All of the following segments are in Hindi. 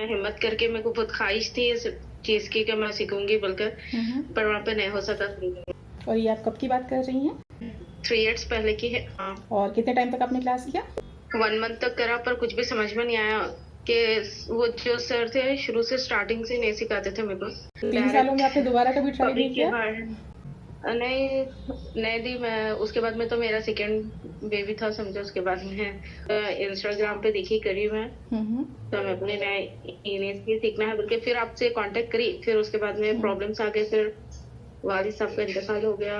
हिम्मत करके मेरे को बहुत ख्वाहिश थी इस चीज़ की कि मैं सीखूँगी बोलकर, पर वहाँ पे नहीं हो सका। और ये आप कब की बात कर रही हैं? 3 इयर्स पहले की है। हाँ। और कितने टाइम तक आपने क्लास किया? 1 मंथ तक करा पर कुछ भी समझ में नहीं आया कि वो जो सर थे शुरू से स्टार्टिंग से नहीं सिखाते थे मेरे को। 3 सालों में आपने दोबारा कभी ट्राई नहीं किया? नहीं, नहीं दी मैं। उसके बाद में तो मेरा सेकंड बेबी था समझो। उसके बाद में इंस्टाग्राम पे देखी करी मैं, तो मैं अपने नए सीखना है बल्कि फिर आपसे कांटेक्ट करी। फिर उसके बाद में प्रॉब्लम्स आ गए, फिर वालिद साहब का इंतकाल हो गया,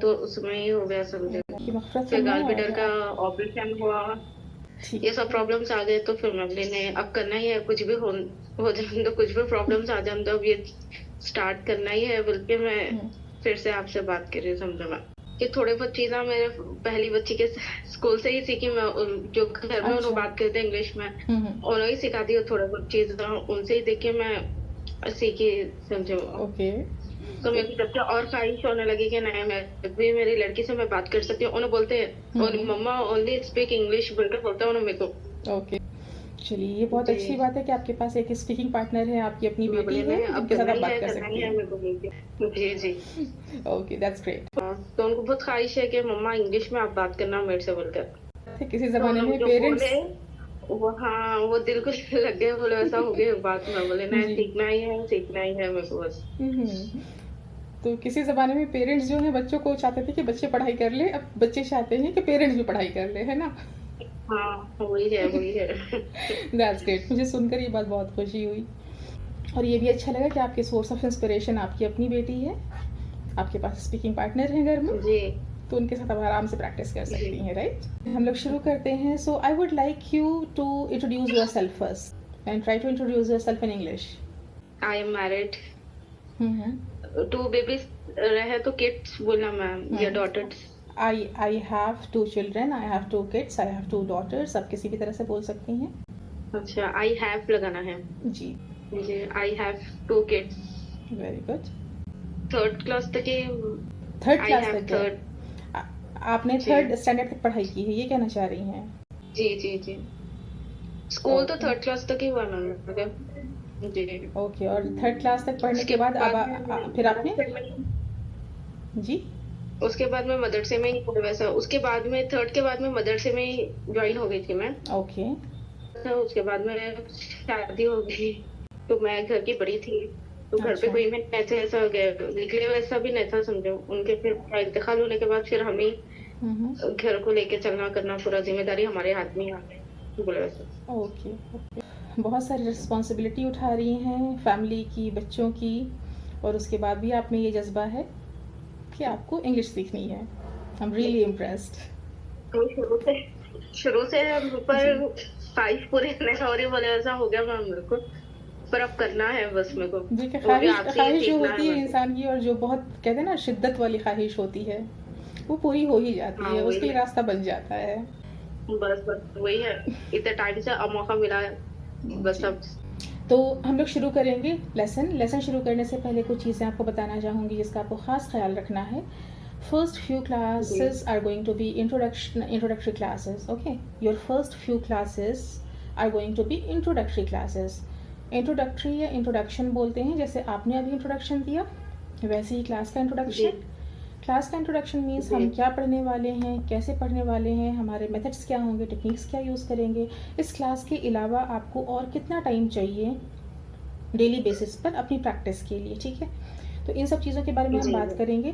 तो उसमें ही हो गया समझो। फिर गालब्लैडर का ऑपरेशन हुआ, ये सब प्रॉब्लम्स आ गए, तो फिर मम्मी ने अब करना ही है, कुछ भी हो जाए तो, कुछ भी प्रॉब्लम्स आ जाए तो अब ये स्टार्ट करना ही है। बल्कि मैं फिर से आपसे बात कर रही हूँ समझो मैं कि थोड़े बहुत चीज़ें मेरे पहली बच्ची के स्कूल से ही सीखी मैं। जो घर में उन्होंने बात करते इंग्लिश में, उन्होंने ही सिखाती है थोड़ा बहुत चीज़ें, उनसे ही देख के मैं सीखी समझो। ओके। तो मेरे को जब से और ख्वाहिश होने लगी कि नहीं मैं भी मेरी लड़की से मैं बात कर सकती हूँ। उन्हें बोलते हैं मम्मा ओनली स्पीक इंग्लिश बोलकर बोलता है उन्हें मेरे को। ओके, चलिए ये बहुत अच्छी बात है कि आपके पास एक स्पीकिंग पार्टनर है, आपकी अपनी बेटी है जिनके साथ आप बात कर सकती हैं। जी जी। Okay, that's great. तो उनको बहुत ख्वाहिश है कि मम्मा इंग्लिश में आप बात करना मेरे से बोलकर। किसी जमाने में पेरेंट्स वो दिल को लग गए, बोले ऐसा हो गया बात में, बोले नहीं सीखना ही है, सीखना ही है मेरे को बस। तो किसी ज़माने में पेरेंट्स जो हैं बच्चों को चाहते थे कि बच्चे पढ़ाई कर ले, अब बच्चे चाहते हैं कि पेरेंट्स भी पढ़ाई कर ले, है ना? हाँ, वही है, वही है। दैट्स ग्रेट, मुझे सुनकर ये बात बहुत खुशी हुई। और ये भी अच्छा लगा कि आपके सोर्स ऑफ इंस्पिरेशन आपकी अपनी बेटी है, आपके पास स्पीकिंग पार्टनर है घर में जी, तो उनके साथ आप आराम से प्रैक्टिस कर सकती हैं, राइट? हम लोग शुरू करते हैं। So I would like you to introduce yourself first and try to introduce yourself in English. I am married, 2 babies रहे तो किड्स बोलना मैम या daughters. I have 2 children, I have 2 kids, I have 2 daughters। आप किसी भी तरह से बोल सकती हैं। अच्छा, आई हैव लगाना है जी जी। I have 2 kids. Very good. 3rd class तक ही। 3rd क्लास तक आपने 3rd स्टैंडर्ड तक पढ़ाई की है, ये कहना चाह रही हैं? जी जी जी। स्कूल तो 3rd क्लास तक ही हुआ मैम जी। ओके, और 3rd क्लास तक पढ़ने के बाद अब फिर आपने जी उसके बाद में मदरसे में ही वैसा, उसके बाद में 3rd के बाद में मदरसे में ही ज्वाइन हो गई थी मैं। ओके। तो उसके बाद में शादी हो गई, तो मैं घर की बड़ी थी, तो घर पे कोई में ऐसे ऐसा निकले वैसा भी नहीं था समझो। उनके फिर इंतकाल होने के बाद फिर हमें घर को लेके चलना करना, पूरा जिम्मेदारी हमारे हाथ में आ गई बोले वैसा। ओके, बहुत सारी रिस्पॉन्सिबिलिटी उठा रही हैं फैमिली की, बच्चों की, और उसके बाद भी आप में ये जज्बा है कि आपको इंग्लिश सीखनी है। I am really impressed. तो शुरू से पर ख्वाहिश पूरी नहीं हो रही बोले ऐसा हो गया मैम मेरे को, पर अब करना है बस मेरे को। देखिए ख्वाहिश जो होती है इंसान की, और जो बहुत कहते हैं ना शिद्दत वाली ख्वाहिश होती है, वो पूरी हो ही जाती है, उसके लिए रास्ता बन जाता है। बस वही है, इतने टाइम से अब मौका मिला है बस अब। तो हम लोग शुरू करेंगे लेसन शुरू करने से पहले कुछ चीज़ें आपको बताना चाहूँगी जिसका आपको ख़ास ख्याल रखना है। First few classes are going to be introductory classes, okay? Your first few classes are going to be introductory classes. Introductory या introduction बोलते हैं, जैसे आपने अभी introduction दिया वैसे ही क्लास का introduction। क्लास का इंट्रोडक्शन मीन्स हम क्या पढ़ने वाले हैं, कैसे पढ़ने वाले हैं, हमारे मेथड्स क्या होंगे, टेक्निक्स क्या यूज़ करेंगे। इस क्लास के अलावा आपको और कितना टाइम चाहिए डेली बेसिस पर अपनी प्रैक्टिस के लिए, ठीक है? तो इन सब चीज़ों के बारे में हम बात करेंगे।